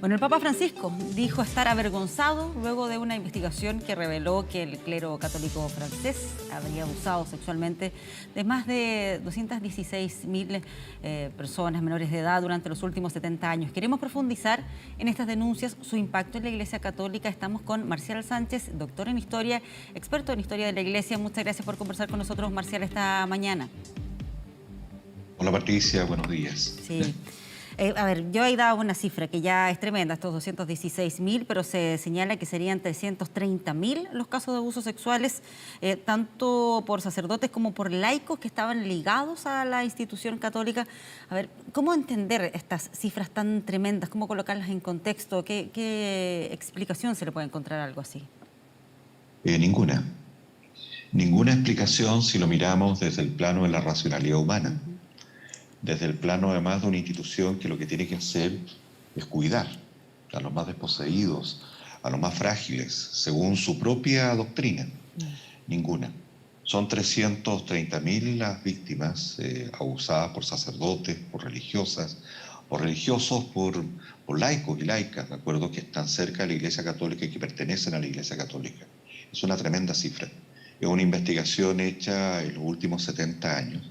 Bueno, el Papa Francisco dijo estar avergonzado luego de una investigación que reveló que el clero católico francés habría abusado sexualmente de más de 216.000 personas menores de edad durante los últimos 70 años. Queremos profundizar en estas denuncias, su impacto en la Iglesia Católica. Estamos con Marcial Sánchez, doctor en Historia, experto en Historia de la Iglesia. Muchas gracias por conversar con nosotros, Marcial, esta mañana. Hola Patricia, buenos días. Sí. A ver, yo he dado una cifra que ya es tremenda, estos 216.000, pero se señala que serían 330.000 los casos de abusos sexuales, tanto por sacerdotes como por laicos que estaban ligados a la institución católica. A ver, ¿cómo entender estas cifras tan tremendas? ¿Cómo colocarlas en contexto? ¿Qué explicación se le puede encontrar a algo así? Ninguna. Ninguna explicación si lo miramos desde el plano de la racionalidad humana. Desde el plano además de una institución que lo que tiene que hacer es cuidar a los más desposeídos, a los más frágiles, según su propia doctrina. Ninguna. Son 330.000 las víctimas abusadas por sacerdotes, por religiosas, por religiosos, por laicos y laicas, ¿de acuerdo?, que están cerca de la Iglesia Católica y que pertenecen a la Iglesia Católica. Es una tremenda cifra. Es una investigación hecha en los últimos 70 años.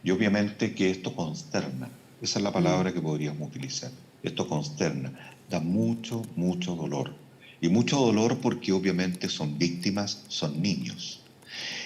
Y obviamente que esto consterna, esa es la palabra que podríamos utilizar, esto consterna, da mucho, mucho dolor. Y mucho dolor porque obviamente son víctimas, son niños.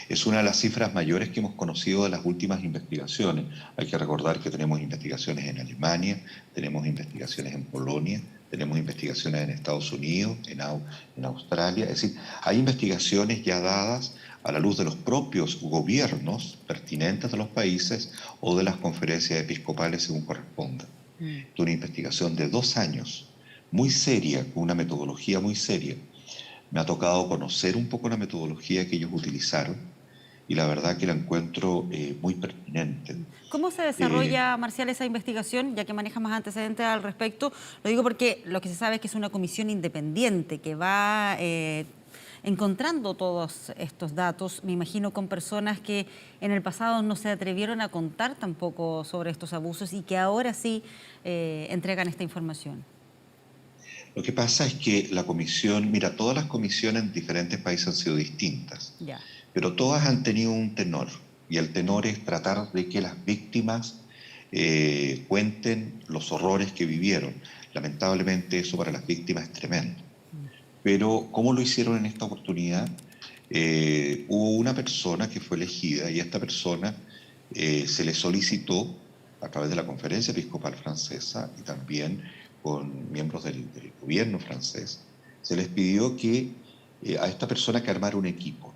Es una de las cifras mayores que hemos conocido de las últimas investigaciones. Hay que recordar que tenemos investigaciones en Alemania, tenemos investigaciones en Polonia, tenemos investigaciones en Estados Unidos, en Australia. Es decir, hay investigaciones ya dadas a la luz de los propios gobiernos pertinentes de los países o de las conferencias episcopales según corresponda. Es una investigación de 2 años, muy seria, con una metodología muy seria. Me ha tocado conocer un poco la metodología que ellos utilizaron y la verdad que la encuentro muy pertinente. ¿Cómo se desarrolla, Marcial, esa investigación, ya que maneja más antecedentes al respecto? Lo digo porque lo que se sabe es que es una comisión independiente que va encontrando todos estos datos, me imagino con personas que en el pasado no se atrevieron a contar tampoco sobre estos abusos y que ahora sí entregan esta información. Lo que pasa es que la comisión, mira, todas las comisiones en diferentes países han sido distintas, Ya. pero todas han tenido un tenor, y el tenor es tratar de que las víctimas cuenten los horrores que vivieron. Lamentablemente eso para las víctimas es tremendo. Pero ¿cómo lo hicieron en esta oportunidad? Hubo una persona que fue elegida y a esta persona se le solicitó a través de la Conferencia Episcopal Francesa y también con miembros del gobierno francés, se les pidió que a esta persona que armara un equipo,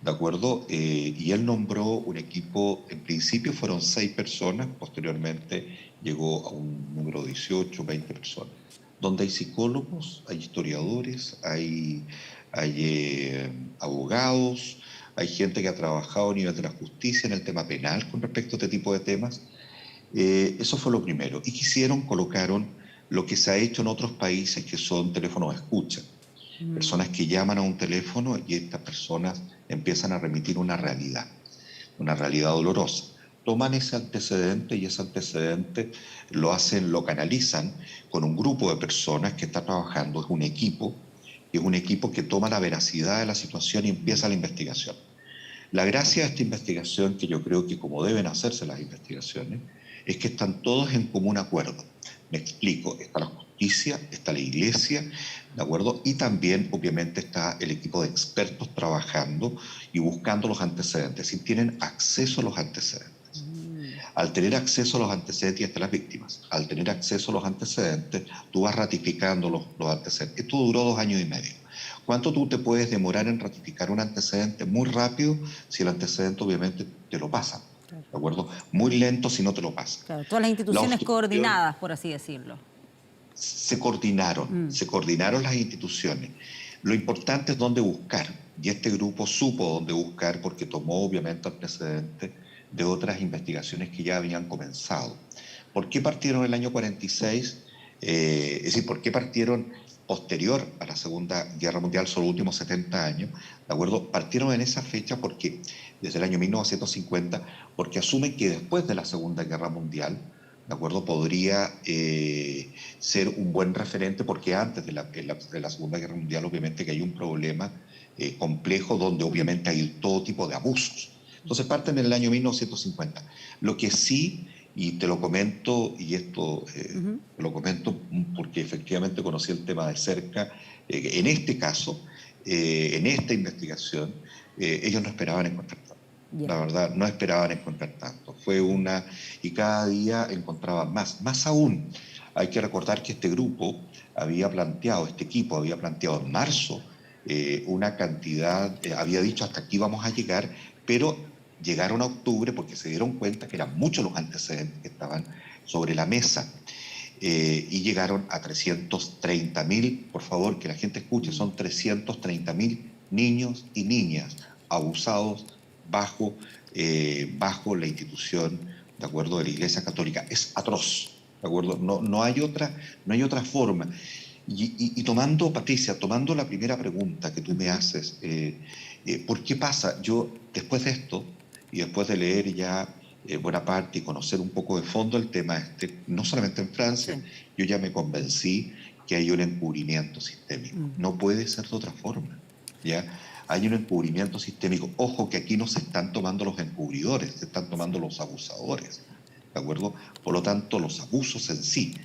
¿de acuerdo? Y él nombró un equipo, en principio fueron 6 personas, posteriormente llegó a un número de 18, 20 personas, donde hay psicólogos, hay historiadores, hay abogados, hay gente que ha trabajado a nivel de la justicia en el tema penal con respecto a este tipo de temas. Eso fue lo primero. Y colocaron lo que se ha hecho en otros países, que son teléfonos escucha. Personas que llaman a un teléfono y estas personas empiezan a remitir una realidad dolorosa. Toman ese antecedente y ese antecedente lo canalizan con un grupo de personas que está trabajando, es un equipo que toma la veracidad de la situación y empieza la investigación. La gracia de esta investigación, que yo creo que como deben hacerse las investigaciones, es que están todos en común acuerdo. Me explico, está la justicia, está la iglesia, ¿de acuerdo? Y también, obviamente, está el equipo de expertos trabajando y buscando los antecedentes, y tienen acceso a los antecedentes. Al tener acceso a los antecedentes, y hasta las víctimas, al tener acceso a los antecedentes, tú vas ratificando los antecedentes. Esto duró 2 años y medio. ¿Cuánto tú te puedes demorar en ratificar un antecedente? Muy rápido, si el antecedente obviamente te lo pasan, ¿de acuerdo? Muy lento si no te lo pasan. Claro, todas las instituciones coordinadas, por así decirlo. Se coordinaron las instituciones. Lo importante es dónde buscar, y este grupo supo dónde buscar porque tomó obviamente antecedentes de otras investigaciones que ya habían comenzado. ¿Por qué partieron el año 46? Es decir, ¿por qué partieron posterior a la Segunda Guerra Mundial, son los últimos 70 años? ¿De acuerdo? Partieron en esa fecha porque, desde el año 1950, porque asumen que después de la Segunda Guerra Mundial ¿de acuerdo? Podría ser un buen referente, porque antes de la Segunda Guerra Mundial obviamente que hay un problema complejo donde obviamente hay todo tipo de abusos. Entonces parten en el año 1950. Lo que sí, y te lo comento, y esto te lo comento porque efectivamente conocí el tema de cerca, en este caso, en esta investigación, ellos no esperaban encontrar tanto. Ya. La verdad, no esperaban encontrar tanto. Fue una... Y cada día encontraban más. Más aún, hay que recordar que este grupo había planteado, este equipo había planteado en marzo una cantidad, había dicho hasta aquí vamos a llegar, pero llegaron a octubre porque se dieron cuenta que eran muchos los antecedentes que estaban sobre la mesa. Y llegaron a 330.000, por favor, que la gente escuche, son 330.000 niños y niñas abusados bajo la institución, ¿de acuerdo?, de la Iglesia Católica. Es atroz, ¿de acuerdo? No hay otra forma. Y tomando, Patricia, tomando la primera pregunta que tú me haces, ¿por qué pasa? Yo, después de esto, y después de leer ya buena parte y conocer un poco de fondo el tema no solamente en Francia, Sí. yo ya me convencí que hay un encubrimiento sistémico. No puede ser de otra forma, ¿ya? Hay un encubrimiento sistémico. Ojo que aquí no se están tomando los encubridores, se están tomando los abusadores, ¿de acuerdo? Por lo tanto, los abusos en sí.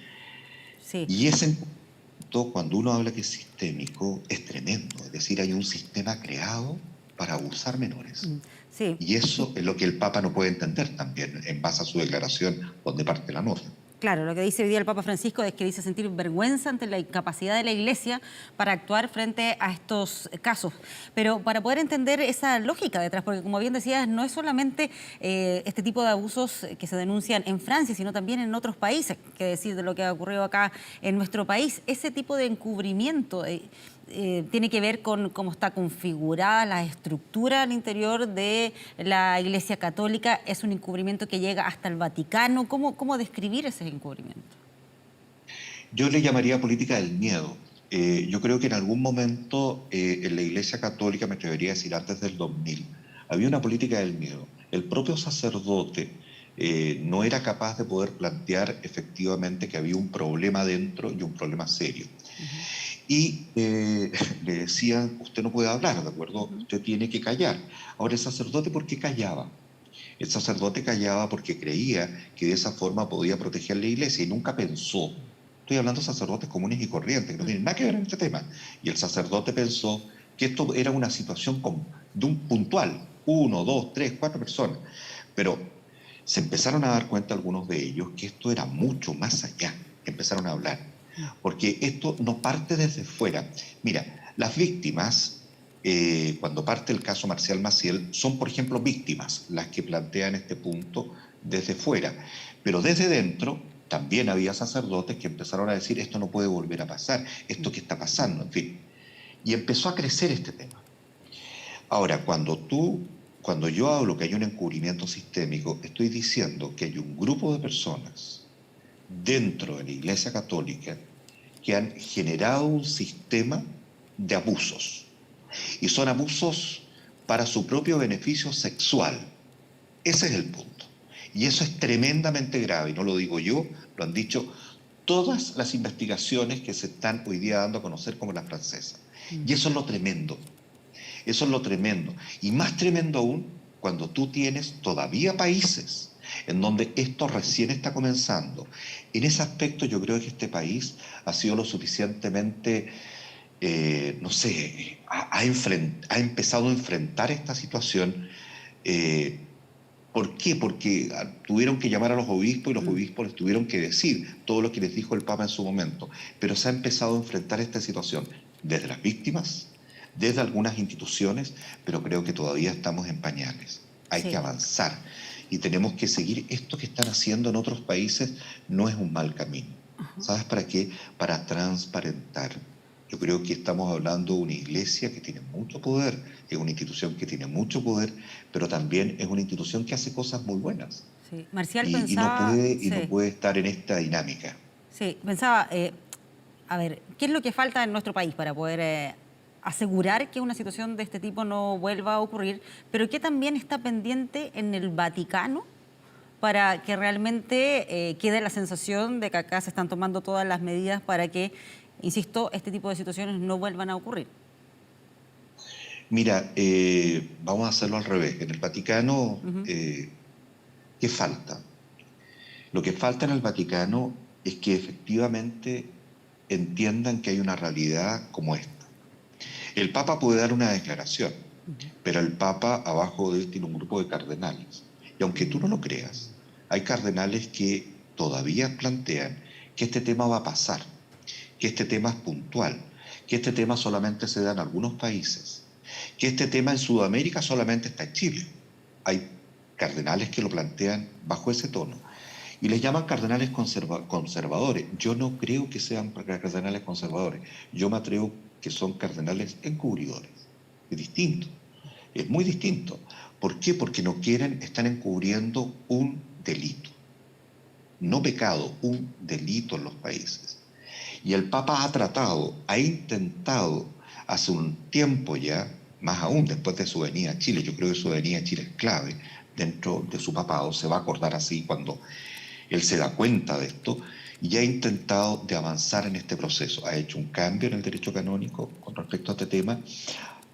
Sí. Y ese encubrimiento, cuando uno habla que es sistémico, es tremendo. Es decir, hay un sistema creado para abusar menores. Sí. Y eso es lo que el Papa no puede entender también, en base a su declaración, donde parte la nota. Claro, lo que dice hoy día el Papa Francisco es que dice sentir vergüenza ante la incapacidad de la Iglesia para actuar frente a estos casos. Pero para poder entender esa lógica detrás, porque como bien decías, no es solamente este tipo de abusos que se denuncian en Francia, sino también en otros países, que decir de lo que ha ocurrido acá en nuestro país. Ese tipo de encubrimiento tiene que ver con cómo está configurada la estructura al interior de la Iglesia Católica. Es un encubrimiento que llega hasta el Vaticano. ¿Cómo describir ese encubrimiento? Yo le llamaría política del miedo. Yo creo que en algún momento en la Iglesia Católica, me atrevería a decir antes del 2000, había una política del miedo. El propio sacerdote no era capaz de poder plantear efectivamente que había un problema dentro y un problema serio. Y le decían, usted no puede hablar, ¿de acuerdo? Usted tiene que callar. Ahora, el sacerdote, ¿por qué callaba? El sacerdote callaba porque creía que de esa forma podía proteger la iglesia y nunca pensó, estoy hablando de sacerdotes comunes y corrientes, que no tienen nada que ver en este tema, y el sacerdote pensó que esto era una situación de un puntual, 1, 2, 3, 4 personas, pero se empezaron a dar cuenta algunos de ellos que esto era mucho más allá, empezaron a hablar, porque esto no parte desde fuera. Mira, las víctimas, cuando parte el caso Marcial Maciel, son, por ejemplo, víctimas las que plantean este punto desde fuera. Pero desde dentro también había sacerdotes que empezaron a decir esto no puede volver a pasar, esto que está pasando, en fin. Y empezó a crecer este tema. Ahora, cuando yo hablo que hay un encubrimiento sistémico, estoy diciendo que hay un grupo de personas dentro de la Iglesia Católica que han generado un sistema de abusos. Y son abusos para su propio beneficio sexual. Ese es el punto. Y eso es tremendamente grave, y no lo digo yo, lo han dicho todas las investigaciones que se están hoy día dando a conocer como la francesa. Y eso es lo tremendo. Eso es lo tremendo. Y más tremendo aún cuando tú tienes todavía países en donde esto recién está comenzando. En ese aspecto yo creo que este país ha sido lo suficientemente no sé, ha empezado a enfrentar esta situación. ¿Por qué? Porque tuvieron que llamar a los obispos y los obispos les tuvieron que decir todo lo que les dijo el Papa en su momento. Pero se ha empezado a enfrentar esta situación desde las víctimas, desde algunas instituciones, pero creo que todavía estamos en pañales. Hay que Sí. avanzar y tenemos que seguir esto que están haciendo en otros países. No es un mal camino. ¿Sabes para qué? Para transparentar. Yo creo que estamos hablando de una iglesia que tiene mucho poder, es una institución que tiene mucho poder, pero también es una institución que hace cosas muy buenas. Sí. Marcial Y pensaba, no puede estar en esta dinámica. sí, pensaba, a ver, ¿qué es lo que falta en nuestro país para poder asegurar que una situación de este tipo no vuelva a ocurrir? Pero ¿qué también está pendiente en el Vaticano para que realmente quede la sensación de que acá se están tomando todas las medidas para que, insisto, este tipo de situaciones no vuelvan a ocurrir? Mira, vamos a hacerlo al revés. En el Vaticano, Ujú. ¿qué falta? Lo que falta en el Vaticano es que efectivamente entiendan que hay una realidad como esta. El Papa puede dar una declaración, pero el Papa abajo de él tiene un grupo de cardenales. Y aunque tú no lo creas, hay cardenales que todavía plantean que este tema va a pasar, que este tema es puntual, que este tema solamente se da en algunos países, que este tema en Sudamérica solamente está en Chile. Hay cardenales que lo plantean bajo ese tono y les llaman cardenales conservadores. Yo no creo que sean cardenales conservadores, yo me atrevo que son cardenales encubridores. Es distinto, es muy distinto. ¿Por qué? Porque no quieren, están encubriendo un delito, no pecado, un delito en los países. Y el Papa ha tratado, ha intentado hace un tiempo ya, más aún después de su venida a Chile, yo creo que su venida a Chile es clave dentro de su papado, se va a acordar así cuando él se da cuenta de esto, y ha intentado de avanzar en este proceso. Ha hecho un cambio en el derecho canónico con respecto a este tema,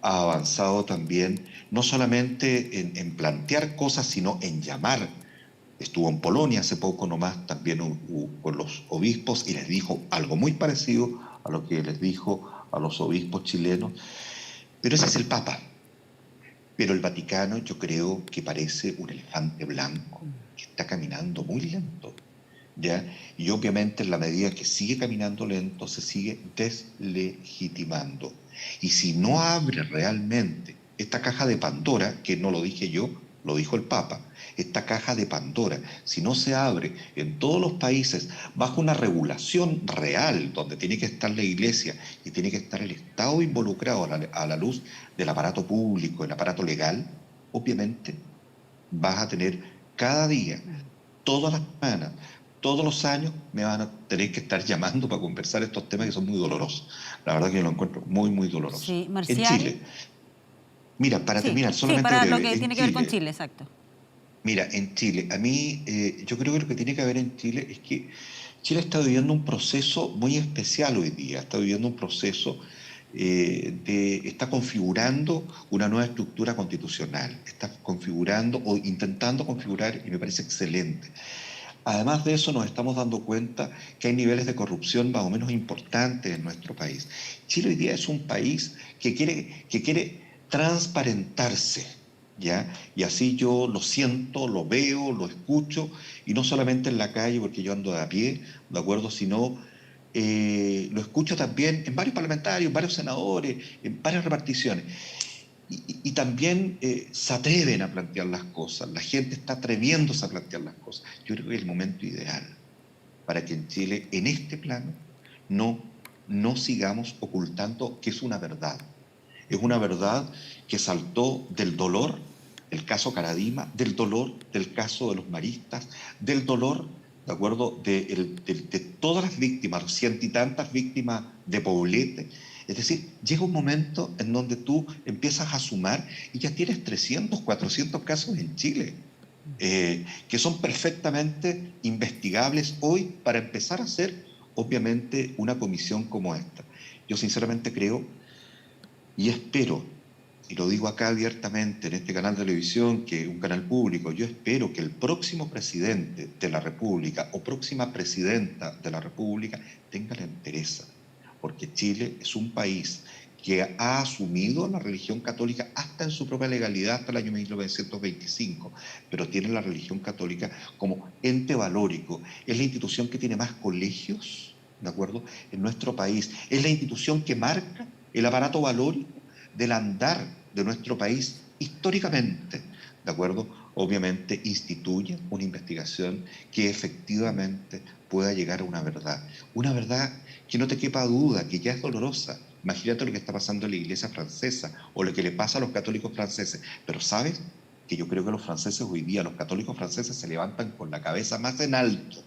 ha avanzado también no solamente en plantear cosas, sino en llamar. Estuvo en Polonia hace poco nomás también con los obispos y les dijo algo muy parecido a lo que les dijo a los obispos chilenos, pero ese es el Papa. Pero el Vaticano yo creo que parece un elefante blanco que está caminando muy lento, ¿ya? Y obviamente en la medida que sigue caminando lento se sigue deslegitimando. Y si no abre realmente esta caja de Pandora, que no lo dije yo, lo dijo el Papa, esta caja de Pandora, si no se abre en todos los países bajo una regulación real, donde tiene que estar la Iglesia y tiene que estar el Estado involucrado a la luz del aparato público, el aparato legal, obviamente vas a tener cada día, todas las semanas, todos los años, me van a tener que estar llamando para conversar estos temas que son muy dolorosos. La verdad que yo lo encuentro muy, muy doloroso. Sí, En Marcial. Chile, mira, para Sí, terminar, sí, solamente para lo breve, que en tiene que ver con Chile, Chile, exacto. mira, en Chile, a mí, yo creo que lo que tiene que haber en Chile es que Chile está viviendo un proceso muy especial hoy día, está viviendo un proceso está configurando una nueva estructura constitucional, está configurando o intentando configurar, y me parece excelente. Además de eso, nos estamos dando cuenta que hay niveles de corrupción más o menos importantes en nuestro país. Chile hoy día es un país que quiere transparentarse, ¿ya? Y así yo lo siento, lo veo, lo escucho, y no solamente en la calle, porque yo ando de a pie, ¿de acuerdo? Sino lo escucho también en varios parlamentarios, varios senadores, en varias reparticiones. Y también se atreven a plantear las cosas, la gente está atreviéndose a plantear las cosas. Yo creo que es el momento ideal para que en Chile, en este plano, no, no sigamos ocultando que es una verdad. Es una verdad que saltó del dolor, el caso Caradima, del dolor del caso de los maristas, del dolor, ¿de acuerdo?, de todas las víctimas, ciento y tantas víctimas de Poblete. Es decir, llega un momento en donde tú empiezas a sumar y ya tienes 300, 400 casos en Chile, que son perfectamente investigables hoy para empezar a hacer, obviamente, una comisión como esta. Yo sinceramente creo y espero, y lo digo acá abiertamente en este canal de televisión, que es un canal público, yo espero que el próximo presidente de la República o próxima presidenta de la República tenga la entereza, porque Chile es un país que ha asumido la religión católica hasta en su propia legalidad hasta el año 1925, pero tiene la religión católica como ente valórico. Es la institución que tiene más colegios, ¿de acuerdo?, en nuestro país. Es la institución que marca el aparato valórico del andar de nuestro país históricamente, ¿de acuerdo? Obviamente instituye una investigación que efectivamente pueda llegar a una verdad que no te quepa duda, que ya es dolorosa. Imagínate lo que está pasando en la iglesia francesa o lo que le pasa a los católicos franceses, pero ¿sabes? Que yo creo que los franceses hoy día, los católicos franceses se levantan con la cabeza más en alto,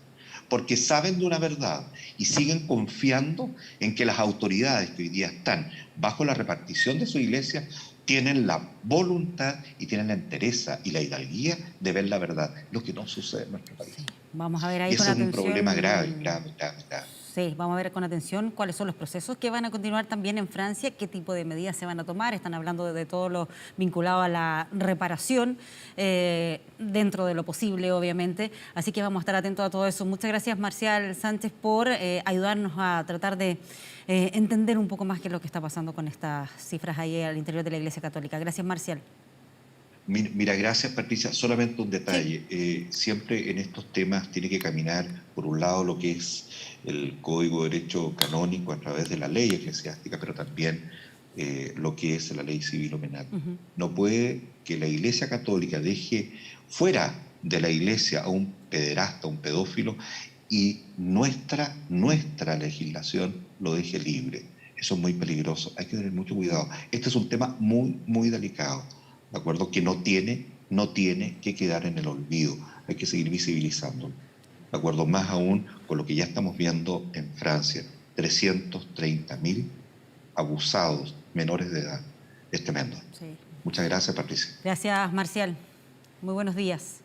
porque saben de una verdad y siguen confiando en que las autoridades que hoy día están bajo la repartición de su iglesia tienen la voluntad y tienen la entereza y la hidalguía de ver la verdad, lo que no sucede en nuestro país. Sí. Vamos a ver Y ahí con ese es un problema grave, atención. grave, grave, grave. Sí, vamos a ver con atención cuáles son los procesos que van a continuar también en Francia, qué tipo de medidas se van a tomar. Están hablando de todo lo vinculado a la reparación, dentro de lo posible, obviamente. Así que vamos a estar atentos a todo eso. Muchas gracias, Marcial Sánchez, por ayudarnos a tratar de entender un poco más qué es lo que está pasando con estas cifras ahí al interior de la Iglesia Católica. Gracias, Marcial. Mira, gracias Patricia. Solamente un Sí. detalle. Siempre en estos temas tiene que caminar, por un lado, lo que es el Código de Derecho Canónico a través de la ley eclesiástica, pero también lo que es la ley civil o penal. No puede que la Iglesia Católica deje fuera de la Iglesia a un pederasta, a un pedófilo, y nuestra legislación lo deje libre. Eso es muy peligroso. Hay que tener mucho cuidado. Este es un tema muy, muy delicado. ¿De acuerdo? Que no tiene que quedar en el olvido, hay que seguir visibilizándolo. ¿De acuerdo? Más aún con lo que ya estamos viendo en Francia, 330.000 abusados menores de edad. Es tremendo. Sí. Muchas gracias, Patricia. Gracias, Marcial. Muy buenos días.